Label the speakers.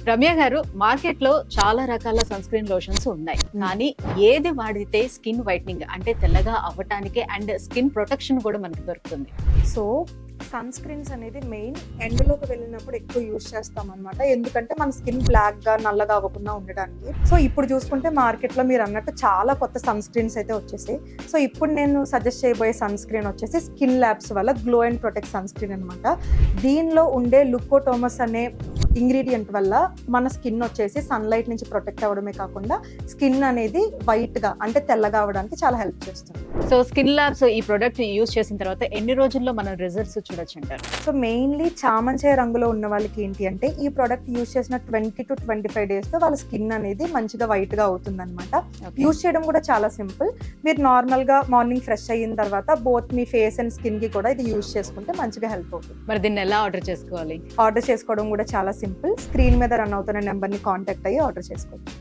Speaker 1: రమ్య గారు, మార్కెట్ లో చాలా రకాల సన్ స్క్రీన్ లోషన్స్ ఉన్నాయి, కానీ ఏది వాడితే స్కిన్ వైట్నింగ్ అంటే తెల్లగా అవ్వటానికి అండ్ స్కిన్ ప్రొటెక్షన్ కూడా మనకి దొరుకుతుంది?
Speaker 2: సో సన్ స్క్రీన్స్ అనేది మెయిన్ ఎండ్లోకి వెళ్ళినప్పుడు ఎక్కువ యూజ్ చేస్తాం అనమాట. ఎందుకంటే మన స్కిన్ బ్లాక్ గా నల్లగా అవ్వకుండా ఉండడానికి. సో ఇప్పుడు చూసుకుంటే మార్కెట్ లో మీరు అన్నట్టు చాలా కొత్త సన్ స్క్రీన్స్ అయితే వచ్చేసాయి. సో ఇప్పుడు నేను సజెస్ట్ చేయబోయే సన్ స్క్రీన్ వచ్చేసి స్కిన్ ల్యాబ్స్ వల్ల glow and protect sunscreen అనమాట. దీనిలో ఉండే లుకోటోమస్ అనే ఇంగ్రీడియంట్ వల్ల మన స్కిన్ వచ్చేసి సన్లైట్ నుంచి ప్రొటెక్ట్ అవ్వడమే కాకుండా స్కిన్ అనేది వైట్ గా అంటే తెల్లగా అవ్వడానికి చాలా హెల్ప్ చేస్తుంది.
Speaker 1: సో స్కిన్ ల్యాబ్స్ ఈ ప్రొడక్ట్ యూజ్ చేసిన తర్వాత ఎన్ని రోజుల్లో మనం రిజల్ట్స్ చూడొచ్చు అంటారు?
Speaker 2: సో మెయిన్లీ చామంచాయ రంగులో ఉన్న వాళ్ళకి ఏంటి అంటే ఈ ప్రోడక్ట్ యూజ్ చేసిన 20 to 25 days లో వాళ్ళ స్కిన్ అనేది మంచిగా వైట్ గా అవుతుంది అనమాట. యూజ్ చేయడం కూడా చాలా సింపుల్. మీరు నార్మల్ గా మార్నింగ్ ఫ్రెష్ అయిన తర్వాత both me face and skin కి కూడా ఇది యూజ్ చేసుకుంటే మంచిగా హెల్ప్ అవుతుంది.
Speaker 1: మరి దీన్ని ఎలా ఆర్డర్ చేసుకోవాలి?
Speaker 2: ఆర్డర్ చేసుకోవడం కూడా చాలా సింపుల్. స్క్రీన్ మీద రన్ అవుతున్న నెంబర్ ని కాంటాక్ట్ అయ్యి ఆర్డర్ చేసుకోవచ్చు.